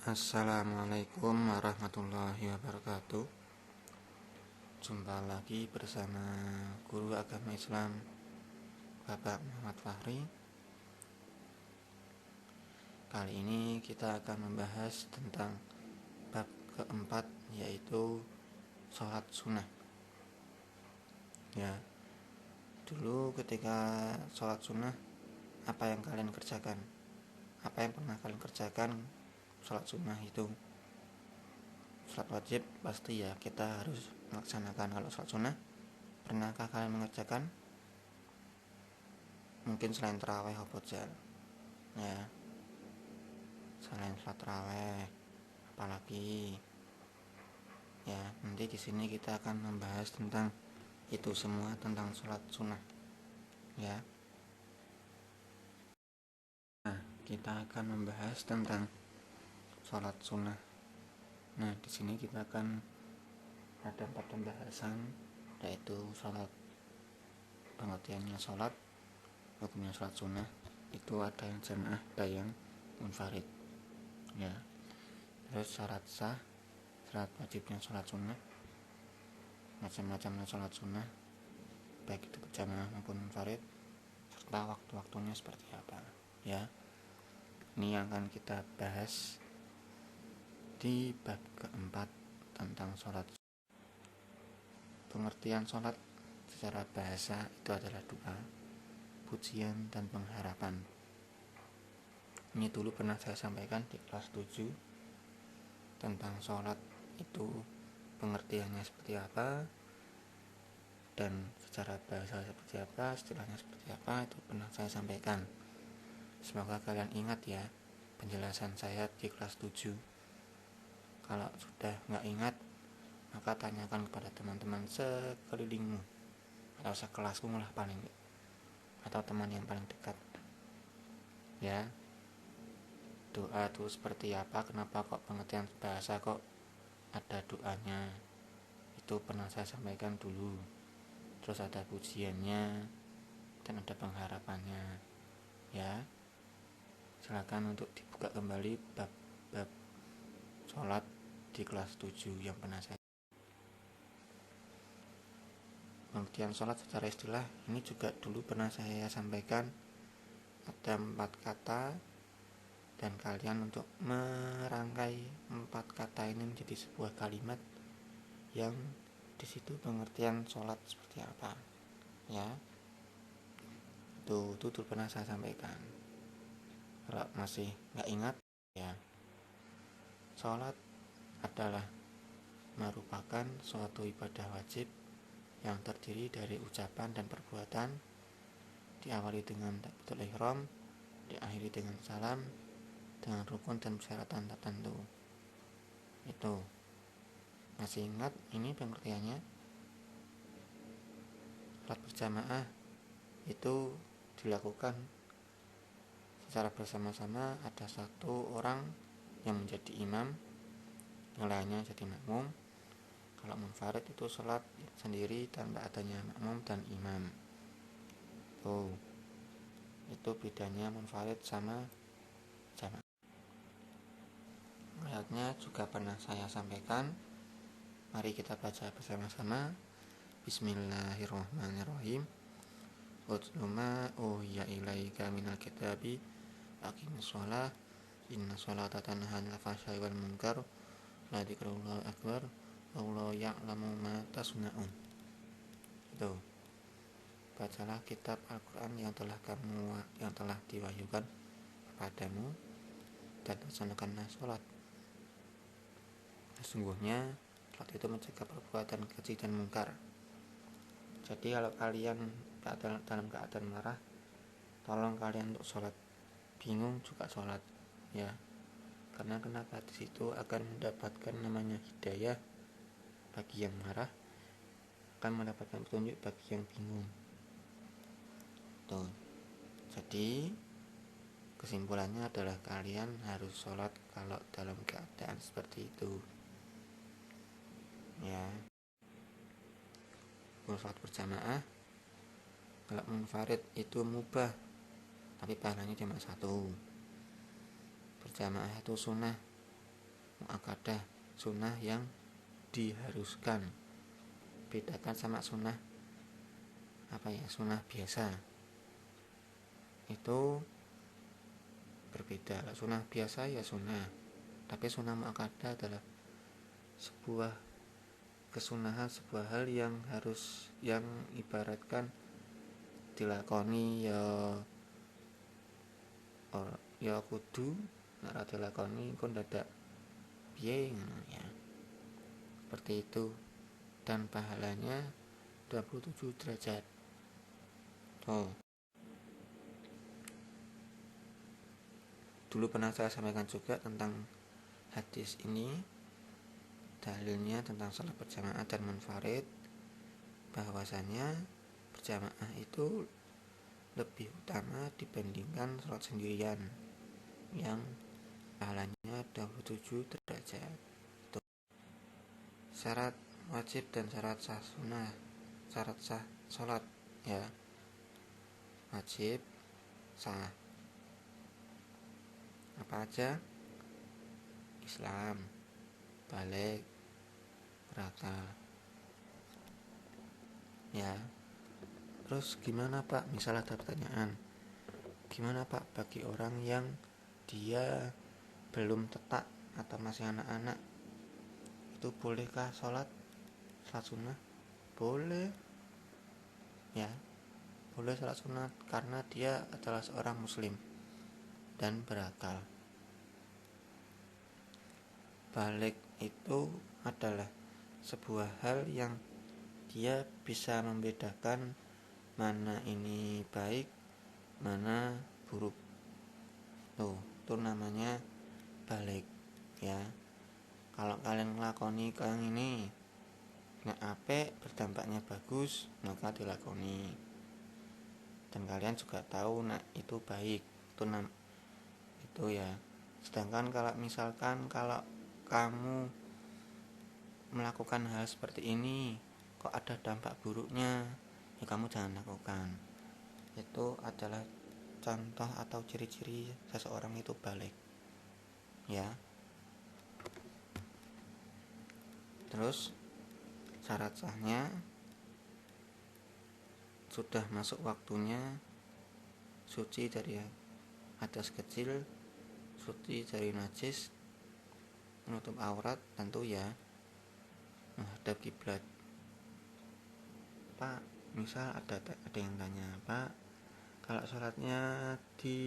Assalamualaikum warahmatullahi wabarakatuh. Jumpa lagi bersama Guru Agama Islam Bapak Muhammad Fahri. Kali ini kita akan membahas tentang bab keempat, yaitu sholat sunnah. Ya, dulu ketika sholat sunnah, apa yang kalian kerjakan? Apa yang pernah kalian kerjakan sholat sunnah itu? Sholat wajib pasti ya kita harus melaksanakan. Kalau sholat sunnah, pernahkah kalian mengerjakan? Mungkin selain taraweh hafadzal ya, selain sholat taraweh apalagi ya. Nanti di sini kita akan membahas tentang itu semua, tentang sholat sunnah ya. Nah, kita akan membahas tentang sholat sunnah. Nah, di sini kita akan ada 4 pembahasan, yaitu sholat, pengertiannya sholat, hukumnya sholat sunnah, itu ada yang jamaah, ada yang munfarid ya. Terus syarat sah, syarat wajibnya sholat sunnah, macam-macamnya sholat sunnah, baik itu berjamaah maupun munfarid, serta waktu-waktunya seperti apa ya. Ini yang akan kita bahas di bab keempat tentang sholat. Pengertian sholat secara bahasa itu adalah doa, pujian, dan pengharapan. Ini dulu pernah saya sampaikan di kelas 7 tentang sholat itu pengertiannya seperti apa, dan secara bahasa seperti apa, istilahnya seperti apa, itu pernah saya sampaikan. Semoga kalian ingat ya penjelasan saya di kelas 7. Kalau sudah nggak ingat, maka tanyakan kepada teman-teman sekelilingmu atau sekelasmu lah paling, atau teman yang paling dekat ya. Doa itu seperti apa, kenapa kok pengertian bahasa kok ada doanya, itu pernah saya sampaikan dulu. Terus ada pujiannya dan ada pengharapannya ya. Silakan untuk dibuka kembali bab sholat di kelas 7 yang pernah saya. Pengertian sholat secara istilah ini juga dulu pernah saya sampaikan. Ada 4 kata, dan kalian untuk merangkai 4 kata ini menjadi sebuah kalimat yang disitu pengertian sholat seperti apa ya. Itu dulu pernah saya sampaikan. Kalau masih nggak ingat ya, sholat adalah merupakan suatu ibadah wajib yang terdiri dari ucapan dan perbuatan, diawali dengan takbiratul ihram, diakhiri dengan salam, dengan rukun dan persyaratan tertentu. Itu masih ingat ini pengertiannya? Sholat berjamaah itu dilakukan secara bersama-sama, ada satu orang yang menjadi imam, yang lainnya jadi makmum. Kalau munfarid itu sholat sendiri tanpa adanya makmum dan imam. Itu bedanya munfarid sama jamaah. Ayatnya juga pernah saya sampaikan. Mari kita baca bersama-sama. Bismillahirrahmanirrahim. Utlu ma uhiya ilaika minal kitabi aqimis shalah inna sholata tanha 'anil fahsya'i wal munkar la dzikrullahu akbar wallahu ya'lamu ma tasna'un. Itu bacalah kitab Al-Quran yang telah diwahyukan kepadamu, dan laksanakanlah sholat. Sesungguhnya sholat itu mencegah perbuatan keji dan mungkar. Jadi kalau kalian dalam keadaan marah, tolong kalian untuk sholat. Bingung juga sholat ya. Karena kenapa? Di situ akan mendapatkan namanya hidayah bagi yang marah, akan mendapatkan petunjuk bagi yang bingung. Tuh. Jadi kesimpulannya adalah kalian harus sholat kalau dalam keadaan seperti itu ya. Kalau sholat berjamaah, kalau munfarid itu mubah, tapi pahalanya cuma 1. Berjamaah itu sunnah, muakkadah, sunnah yang diharuskan. Bedakan sama sunnah sunnah biasa. Itu berbeda. Sunnah biasa ya sunnah, tapi sunnah muakkadah adalah sebuah kesunahan, sebuah hal yang ibaratkan dilakoni ya kudu, nek ora dilakoni engko dadak piye ya. Seperti itu. Dan pahalanya 27 derajat. Dulu pernah saya sampaikan juga tentang hadis ini, dalilnya tentang salat berjamaah dan munfarid, bahwasanya berjamaah itu lebih utama dibandingkan salat sendirian yang pahalanya 27 derajat. Itu syarat wajib dan syarat sah sunnah, syarat sah salat ya. Wajib, sah. Apa aja? Islam, balik, berakal. Ya. Terus gimana Pak? Misalnya ada pertanyaan, gimana Pak bagi orang yang dia belum tetak atau masih anak-anak, itu bolehkah sholat sunnah? Boleh ya, boleh sholat sunnah karena dia adalah seorang muslim dan berakal. Balik itu adalah sebuah hal yang dia bisa membedakan mana ini baik, mana buruk. Itu namanya balik ya. Kalau kalian ngelakoni yang ini nek apik, berdampaknya bagus, maka dilakoni. Dan kalian juga tahu nek itu baik, itu ya. Sedangkan kalau misalkan kalau kamu melakukan hal seperti ini kok ada dampak buruknya, ya kamu jangan lakukan. Itu adalah contoh atau ciri-ciri seseorang itu balik ya. Terus syarat sahnya, sudah masuk waktunya, suci dari hadas kecil, suci dari najis, menutup aurat tentu ya, menghadap kiblat. Pak, misal ada yang tanya, Pak, kalau sholatnya di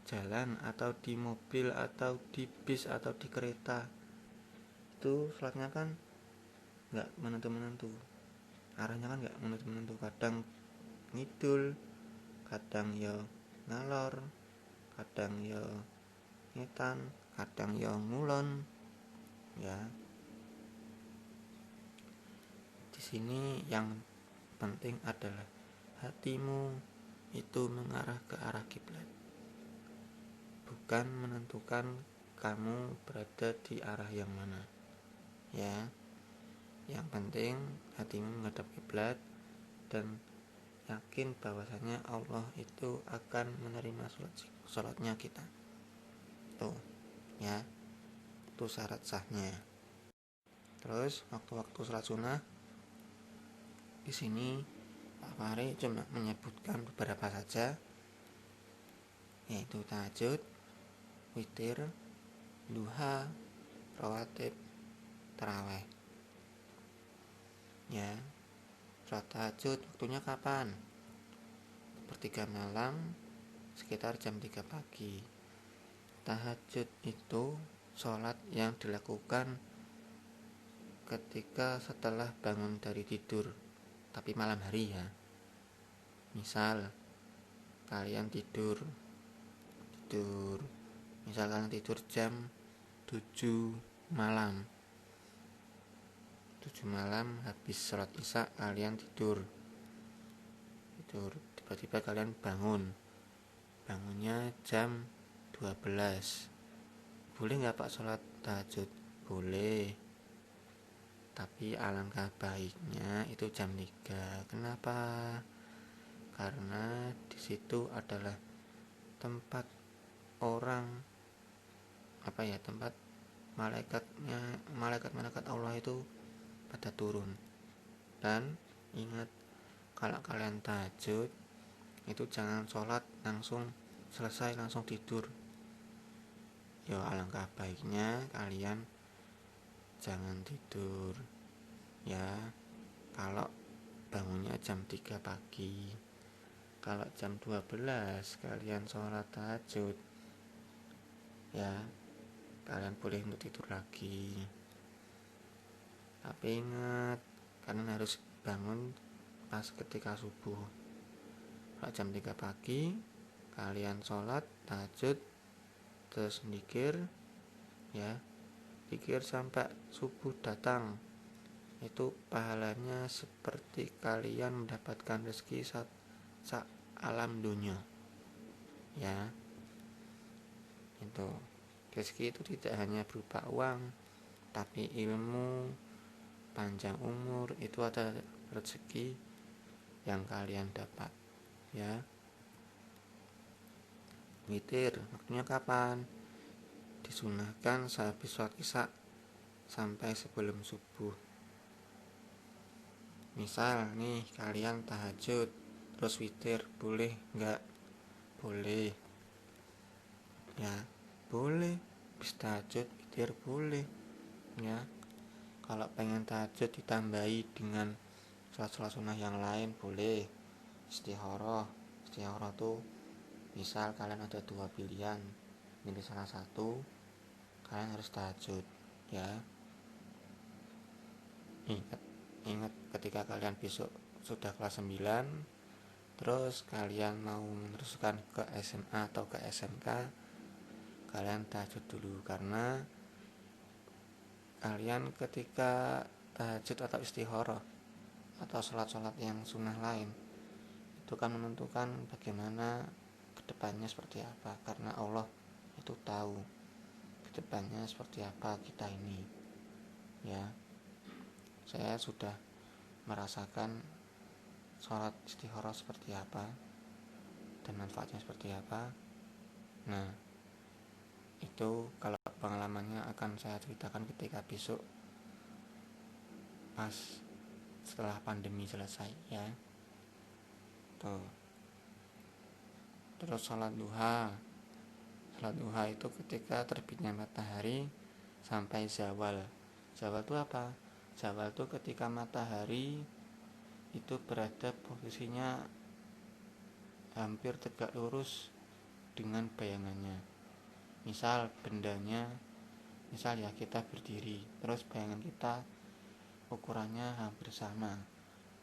jalan atau di mobil atau di bis atau di kereta, itu sholatnya kan nggak menentu-menentu, arahnya kan nggak menentu-menentu, kadang ngidul, kadang ya ngalor, kadang ya ngetan, kadang ya ngulon ya. Di sini yang penting adalah hatimu itu mengarah ke arah kiblat, bukan menentukan kamu berada di arah yang mana ya. Yang penting hatimu menghadap kiblat dan yakin bahwasanya Allah itu akan menerima sholatnya kita. Tuh ya, itu syarat sahnya. Terus waktu-waktu sholat sunnah, di sini Pak Fahri cuma menyebutkan beberapa saja, yaitu tahajud, witir, duha, rawatib, taraweh. Ya, sholat tahajud waktunya kapan? Sepertiga malam, sekitar jam 3 pagi. Tahajud itu sholat yang dilakukan ketika setelah bangun dari tidur, tapi malam hari ya. Misal kalian tidur misal kalian tidur jam 7 malam, 7 malam habis sholat isya kalian tidur, tiba-tiba kalian bangunnya jam 12. Boleh nggak Pak sholat tahajud? Boleh, tapi alangkah baiknya itu jam 3. Kenapa? Karena di situ adalah tempat orang tempat malaikat Allah itu pada turun. Dan ingat, kalau kalian tahajud itu jangan sholat langsung selesai langsung tidur. Ya alangkah baiknya kalian jangan tidur ya. Kalau bangunnya jam 3 pagi, kalau jam 12 kalian sholat tahajud, ya kalian boleh untuk tidur lagi. Tapi ingat, kalian harus bangun pas ketika subuh. Kalau jam 3 pagi kalian sholat tahajud terus zikir, ya zikir sampai subuh datang, itu pahalanya seperti kalian mendapatkan rezeki saat alam dunia. Ya, itu rezeki itu tidak hanya berupa uang, tapi ilmu, panjang umur, itu ada rezeki yang kalian dapat. Ya, witir waktunya kapan? Disunahkan sehabis sholat isya sampai sebelum subuh. Misal nih kalian tahajud terus witir, boleh nggak? Boleh ya, boleh. Habis tahajud witir boleh ya. Kalau pengen tahajud ditambahi dengan sholat sunnah yang lain boleh. Istikharah tuh misal kalian ada 2 pilihan, pilih salah satu, kalian harus tahajud ya. Ingat ketika kalian besok sudah kelas 9, terus kalian mau meneruskan ke SMA atau ke SMK, kalian tahajud dulu. Karena kalian ketika tahajud atau istikharah atau sholat-sholat yang sunnah lain, itu kan menentukan bagaimana kedepannya seperti apa. Karena Allah itu tahu kedepannya seperti apa kita ini ya. Saya sudah merasakan sholat istikharah seperti apa dan manfaatnya seperti apa. Nah, itu kalau pengalamannya akan saya ceritakan ketika besok pas setelah pandemi selesai ya. Tuh. Terus sholat duha itu ketika terbitnya matahari sampai zawal. Zawal itu apa? Zawal itu ketika matahari itu berada posisinya hampir tegak lurus dengan bayangannya. Misal bendanya, misal ya kita berdiri, terus bayangan kita ukurannya hampir sama,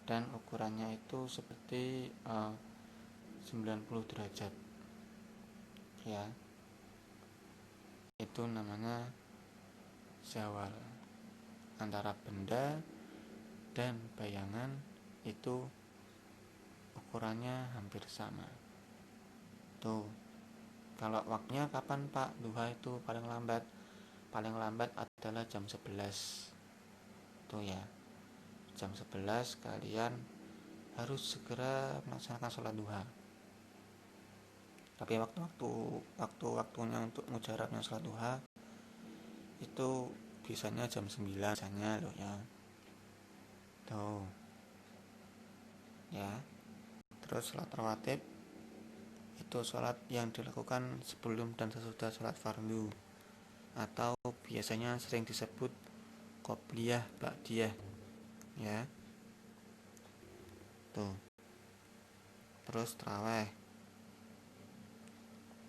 dan ukurannya itu seperti 90 derajat ya. Itu namanya zawal. Antara benda dan bayangan itu ukurannya hampir sama. Tuh. Kalau waktunya kapan Pak? Duha itu paling lambat adalah jam 11. Tuh ya. Jam 11 kalian harus segera melaksanakan sholat duha. Tapi waktunya untuk mujarabnya sholat duha itu biasanya jam 9 biasanya loh ya. Tuh. Ya. Terus sholat rawatib itu sholat yang dilakukan sebelum dan sesudah sholat fardu, atau biasanya sering disebut qobliyah ba'diyah ya. Tuh. Terus tarawih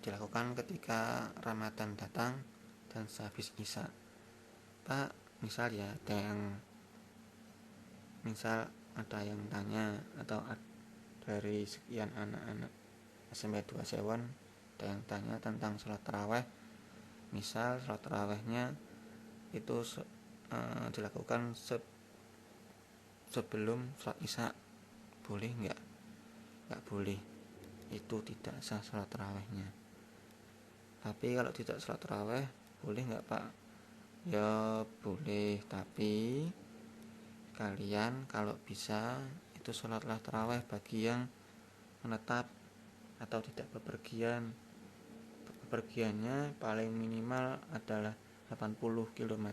dilakukan ketika Ramadan datang dan sehabis isya. Pak, misal ada yang tanya, atau dari sekian anak-anak SMP 2 Sewon ada yang tanya tentang sholat tarawih. Misal sholat tarawihnya itu dilakukan sebelum sholat isya, boleh nggak? Nggak boleh, itu tidak sah sholat tarawihnya. Tapi kalau tidak sholat tarawih boleh nggak Pak? Ya boleh, tapi kalian kalau bisa itu sholatlah tarawih bagi yang menetap atau tidak bepergian. Bepergiannya paling minimal adalah 80 km.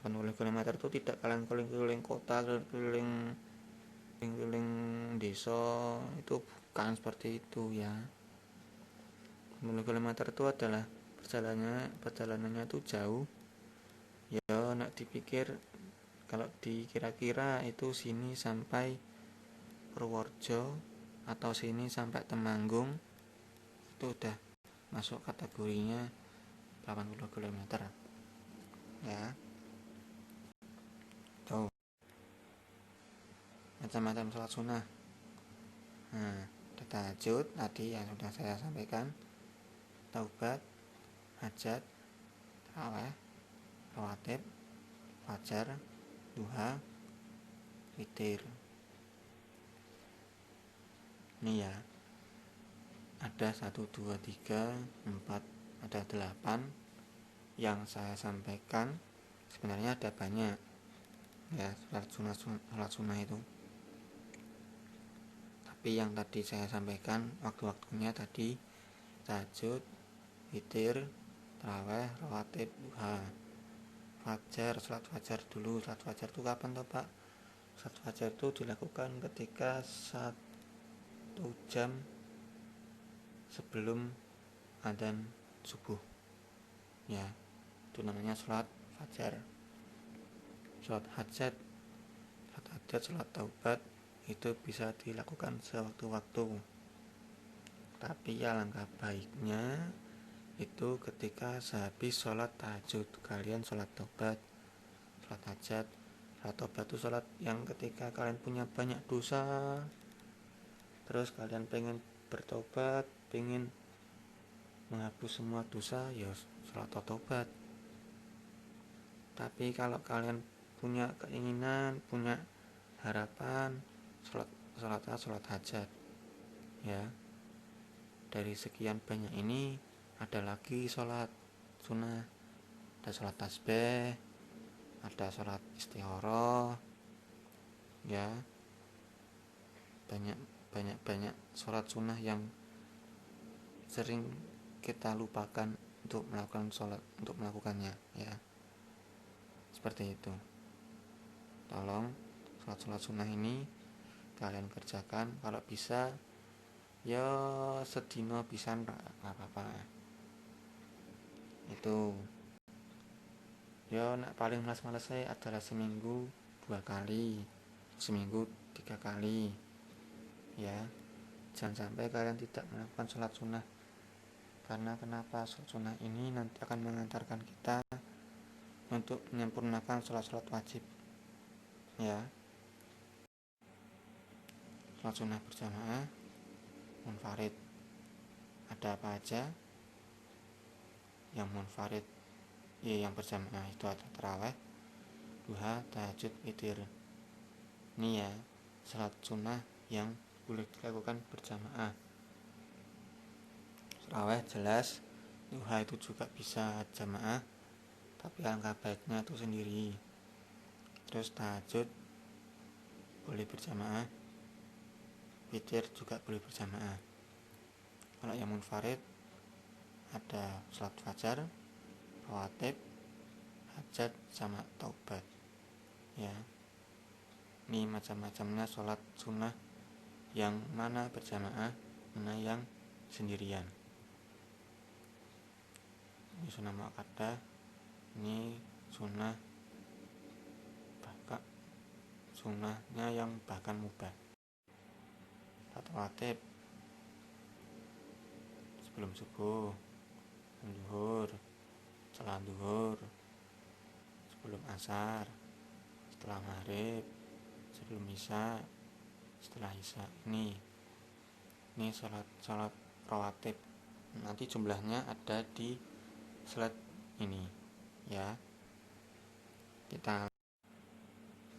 80 km itu tidak kalian keliling-keliling kota, keliling desa, itu bukan seperti itu ya. 80 km itu adalah perjalanannya itu jauh ya. Nak dipikir kalau dikira-kira itu sini sampai Purworejo atau sini sampai Temanggung, itu udah masuk kategorinya 80 km ya. Tuh, macam-macam sholat sunnah. Nah, tahajud tadi yang sudah saya sampaikan, taubat, hajat, tarawih, rawatib, fajar, duha, witir. Ini ya, ada 1, 2, 3, 4, ada 8 yang saya sampaikan. Sebenarnya ada banyak ya sholat sunnah itu, tapi yang tadi saya sampaikan waktu-waktunya tadi: tahajud, witir, tarawih, rawatib, duha, fajar. Sholat fajar dulu. Sholat fajar itu kapan toh Pak? Sholat fajar itu dilakukan ketika 1 jam sebelum adzan subuh ya, itu namanya sholat fajar. Sholat hajat, sholat taubat itu bisa dilakukan sewaktu-waktu, tapi alangkah baiknya itu ketika sehabis sholat tahajud kalian sholat taubat, sholat hajat. Sholat taubat itu sholat yang ketika kalian punya banyak dosa, terus kalian pengen bertobat, pengen menghapus semua dosa, ya sholat taubat. Tapi kalau kalian punya keinginan, punya harapan, sholat hajat ya. Dari sekian banyak ini ada lagi sholat sunnah, ada sholat tasbih, ada sholat istikharah ya. Banyak sholat sunnah yang sering kita lupakan untuk melakukannya ya. Seperti itu. Tolong sholat sunnah ini kalian kerjakan, kalau bisa ya sedino pisan apa-apa. Itu ya nak paling malas saya adalah seminggu 2 kali, seminggu 3 kali ya. Jangan sampai kalian tidak melakukan sholat sunnah. Karena kenapa? Sholat sunnah ini nanti akan mengantarkan kita untuk menyempurnakan sholat wajib ya. Sholat sunnah berjamaah, munfarid, ada apa aja? Yang munfarid yang berjamaah itu ada tarawih, duha, tahajud, witir. Ini ya sholat sunnah yang boleh dilakukan berjamaah. Tarawih jelas, duha itu juga bisa jamaah, tapi alangkah baiknya itu sendiri. Terus tahajud boleh berjamaah, witir juga boleh berjamaah. Kalau yang munfarid ada sholat fajar, rawatib, hajat, sama taubat ya. Ini macam-macamnya sholat sunnah, yang mana berjamaah, mana yang sendirian. Ini sunnah muakkadah, ini sunnah bahkan sunnahnya yang bahkan mubah. Rawatib sebelum subuh, zuhur, setelah zuhur, sebelum asar, setelah maghrib, sebelum isya, setelah isya. Ini salat rawatib. Nanti jumlahnya ada di slide ini ya.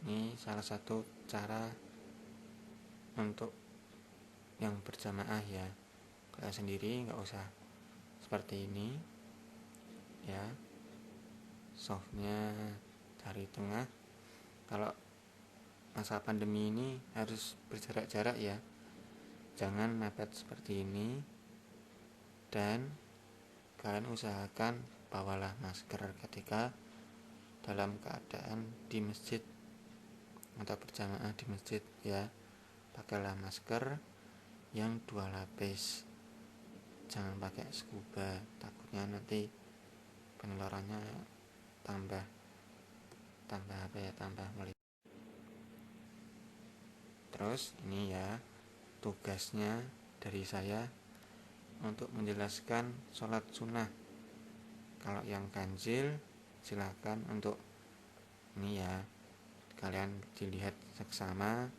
Ini salah satu cara untuk yang berjamaah ya. Kalian sendiri nggak usah seperti ini ya. Softnya dari tengah. Kalau masa pandemi ini harus berjarak-jarak ya, jangan mepet seperti ini. Dan kalian usahakan bawalah masker ketika dalam keadaan di masjid atau berjamaah di masjid ya. Pakailah masker yang 2 lapis, jangan pakai scuba, takutnya nanti penularannya tambah melihat. Terus ini ya tugasnya dari saya untuk menjelaskan sholat sunnah. Kalau yang ganjil silakan untuk ini ya, kalian dilihat seksama,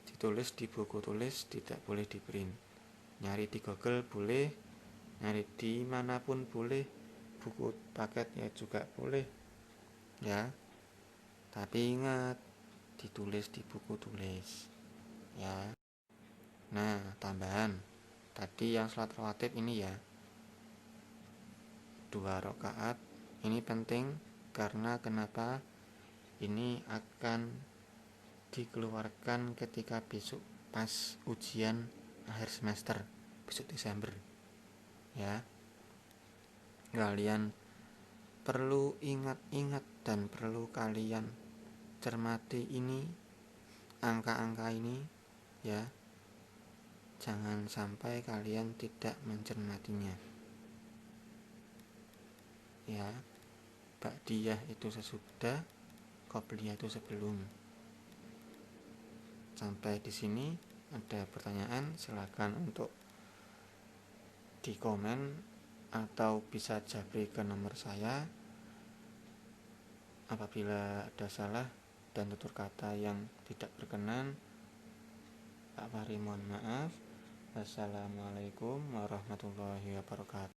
ditulis di buku tulis, tidak boleh di print. Nyari di Google boleh, nyari di manapun boleh, buku paket ya juga boleh ya, tapi ingat ditulis di buku tulis ya. Nah, tambahan tadi yang sholat rawatib ini ya, 2 rakaat ini penting karena kenapa? Ini akan dikeluarkan ketika besok pas ujian akhir semester besok Desember ya. Kalian perlu ingat-ingat dan perlu kalian cermati ini, angka-angka ini ya. Jangan sampai kalian tidak mencermatinya ya. Ba'diyah itu sesudah, qobliyah itu sebelum. Sampai di sini ada pertanyaan, silakan untuk di komen atau bisa japri ke nomor saya. Apabila ada salah dan tutur kata yang tidak berkenan, Pak Fahri mohon maaf. Wassalamualaikum warahmatullahi wabarakatuh.